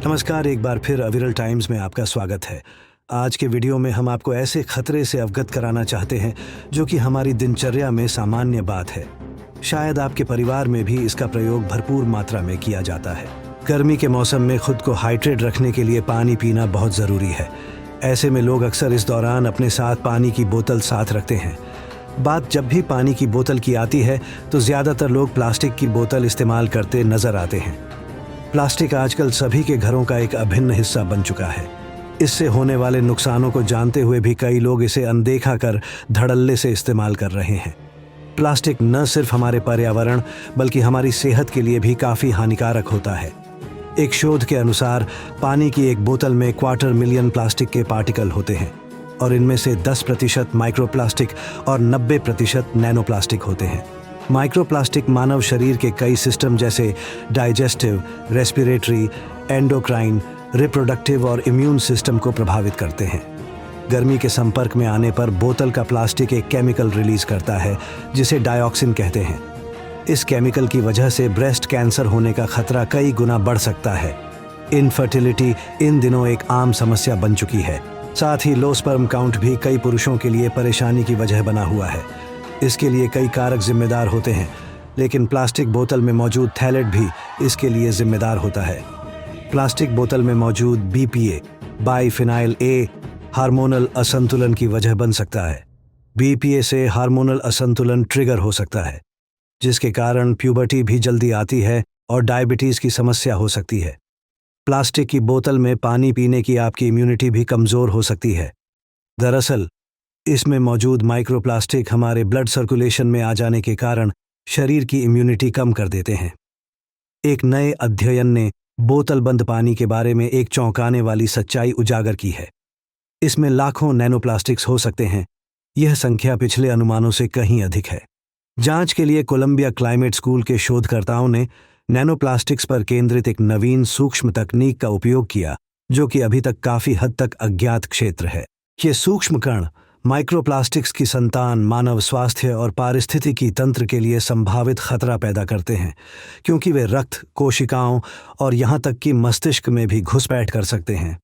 नमस्कार, एक बार फिर अविरल टाइम्स में आपका स्वागत है। आज के वीडियो में हम आपको ऐसे खतरे से अवगत कराना चाहते हैं जो कि हमारी दिनचर्या में सामान्य बात है। शायद आपके परिवार में भी इसका प्रयोग भरपूर मात्रा में किया जाता है। गर्मी के मौसम में खुद को हाइड्रेट रखने के लिए पानी पीना बहुत ज़रूरी है। ऐसे में लोग अक्सर इस दौरान अपने साथ पानी की बोतल साथ रखते हैं। बात जब भी पानी की बोतल की आती है तो ज़्यादातर लोग प्लास्टिक की बोतल इस्तेमाल करते नज़र आते हैं। प्लास्टिक आजकल सभी के घरों का एक अभिन्न हिस्सा बन चुका है। इससे होने वाले नुकसानों को जानते हुए भी कई लोग इसे अनदेखा कर धड़ल्ले से इस्तेमाल कर रहे हैं। प्लास्टिक न सिर्फ हमारे पर्यावरण बल्कि हमारी सेहत के लिए भी काफ़ी हानिकारक होता है। एक शोध के अनुसार पानी की एक बोतल में 250,000 प्लास्टिक के पार्टिकल होते हैं और इनमें से 10% माइक्रोप्लास्टिक और 90% नैनोप्लास्टिक होते हैं। माइक्रोप्लास्टिक मानव शरीर के कई सिस्टम जैसे डाइजेस्टिव, रेस्पिरेटरी, एंडोक्राइन, रिप्रोडक्टिव और इम्यून सिस्टम को प्रभावित करते हैं। गर्मी के संपर्क में आने पर बोतल का प्लास्टिक एक केमिकल रिलीज करता है जिसे डायऑक्सिन कहते हैं। इस केमिकल की वजह से ब्रेस्ट कैंसर होने का खतरा कई गुना बढ़ सकता है। इनफर्टिलिटी इन दिनों एक आम समस्या बन चुकी है। साथ ही लो स्पर्म काउंट भी कई पुरुषों के लिए परेशानी की वजह बना हुआ है। इसके लिए कई कारक जिम्मेदार होते हैं, लेकिन प्लास्टिक बोतल में मौजूद थैलेट भी इसके लिए जिम्मेदार होता है। प्लास्टिक बोतल में मौजूद BPA, बाइफिनाइल A, हार्मोनल असंतुलन की वजह बन सकता है। BPA से हार्मोनल असंतुलन ट्रिगर हो सकता है, जिसके कारण प्यूबर्टी भी जल्दी आती है और डायबिटीज़ की समस्या हो सकती है। प्लास्टिक की बोतल में पानी पीने की आपकी इम्यूनिटी भी कमज़ोर हो सकती है। दरअसल इसमें मौजूद माइक्रोप्लास्टिक हमारे ब्लड सर्कुलेशन में आ जाने के कारण शरीर की इम्यूनिटी कम कर देते हैं। एक नए अध्ययन ने बोतल बंद पानी के बारे में एक चौंकाने वाली सच्चाई उजागर की है। इसमें लाखों नैनोप्लास्टिक्स हो सकते हैं। यह संख्या पिछले अनुमानों से कहीं अधिक है। जांच के लिए कोलंबिया क्लाइमेट स्कूल के शोधकर्ताओं ने नैनोप्लास्टिक्स पर केंद्रित एक नवीन सूक्ष्म तकनीक का उपयोग किया, जो कि अभी तक काफ़ी हद तक अज्ञात क्षेत्र है। ये सूक्ष्म कण माइक्रोप्लास्टिक्स की संतान मानव स्वास्थ्य और पारिस्थितिकी तंत्र के लिए संभावित खतरा पैदा करते हैं, क्योंकि वे रक्त, कोशिकाओं और यहाँ तक कि मस्तिष्क में भी घुसपैठ कर सकते हैं।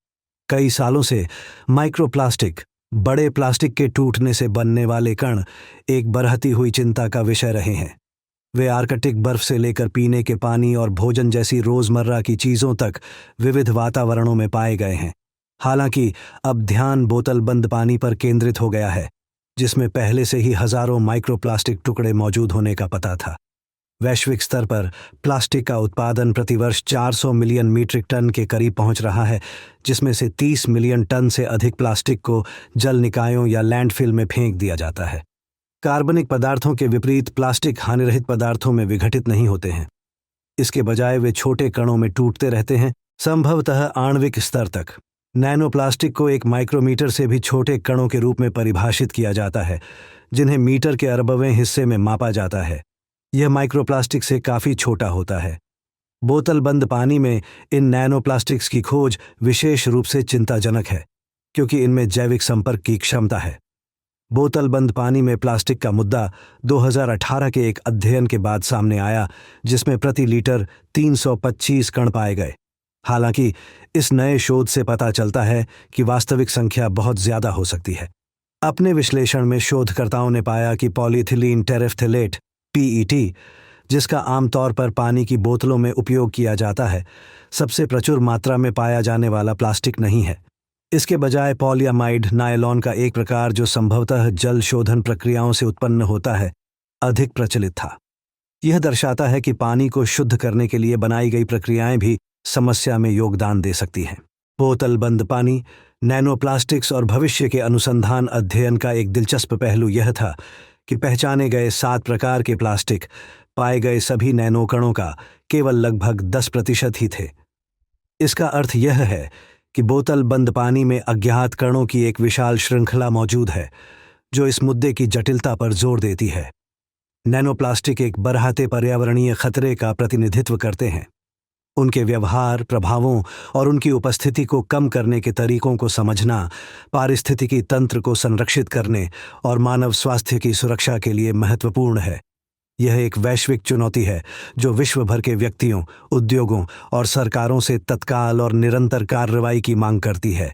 कई सालों से माइक्रोप्लास्टिक, बड़े प्लास्टिक के टूटने से बनने वाले कण, एक बढ़ती हुई चिंता का विषय रहे हैं। वे आर्कटिक बर्फ से लेकर पीने के पानी और भोजन जैसी रोज़मर्रा की चीज़ों तक विविध वातावरणों में पाए गए हैं। हालांकि अब ध्यान बोतल बंद पानी पर केंद्रित हो गया है, जिसमें पहले से ही हजारों माइक्रोप्लास्टिक टुकड़े मौजूद होने का पता था। वैश्विक स्तर पर प्लास्टिक का उत्पादन प्रतिवर्ष 400 मिलियन मीट्रिक टन के करीब पहुंच रहा है, जिसमें से 30 मिलियन टन से अधिक प्लास्टिक को जल निकायों या लैंडफिल में फेंक दिया जाता है। कार्बनिक पदार्थों के विपरीत प्लास्टिक हानिरहित पदार्थों में विघटित नहीं होते हैं। इसके बजाय वे छोटे कणों में टूटते रहते हैं, संभवतः आणविक स्तर तक। नैनोप्लास्टिक को एक माइक्रोमीटर से भी छोटे कणों के रूप में परिभाषित किया जाता है, जिन्हें मीटर के अरबवें हिस्से में मापा जाता है। यह माइक्रोप्लास्टिक से काफ़ी छोटा होता है। बोतल बंद पानी में इन नैनोप्लास्टिक्स की खोज विशेष रूप से चिंताजनक है, क्योंकि इनमें जैविक संपर्क की क्षमता है। बोतल बंद पानी में प्लास्टिक का मुद्दा 2018 के एक अध्ययन के बाद सामने आया, जिसमें प्रति लीटर 325 कण पाए गए। हालांकि इस नए शोध से पता चलता है कि वास्तविक संख्या बहुत ज़्यादा हो सकती है। अपने विश्लेषण में शोधकर्ताओं ने पाया कि पॉलीथिलीन टेरेफ्थेलेट PET, जिसका आमतौर पर पानी की बोतलों में उपयोग किया जाता है, सबसे प्रचुर मात्रा में पाया जाने वाला प्लास्टिक नहीं है। इसके बजाय पॉलीअमाइड नायलॉन का एक प्रकार, जो संभवतः जल शोधन प्रक्रियाओं से उत्पन्न होता है, अधिक प्रचलित था। यह दर्शाता है कि पानी को शुद्ध करने के लिए बनाई गई प्रक्रियाएं भी समस्या में योगदान दे सकती हैं। बोतल बंद पानी, नैनोप्लास्टिक्स और भविष्य के अनुसंधान अध्ययन का एक दिलचस्प पहलू यह था कि पहचाने गए 7 प्रकार के प्लास्टिक पाए गए सभी नैनोकणों का केवल लगभग 10% ही थे। इसका अर्थ यह है कि बोतल बंद पानी में अज्ञात कणों की एक विशाल श्रृंखला मौजूद है, जो इस मुद्दे की जटिलता पर जोर देती है। नैनोप्लास्टिक एक बढ़ते पर्यावरणीय खतरे का प्रतिनिधित्व करते हैं। उनके व्यवहार, प्रभावों और उनकी उपस्थिति को कम करने के तरीकों को समझना पारिस्थितिकी तंत्र को संरक्षित करने और मानव स्वास्थ्य की सुरक्षा के लिए महत्वपूर्ण है। यह एक वैश्विक चुनौती है जो विश्व भर के व्यक्तियों, उद्योगों और सरकारों से तत्काल और निरंतर कार्रवाई की मांग करती है।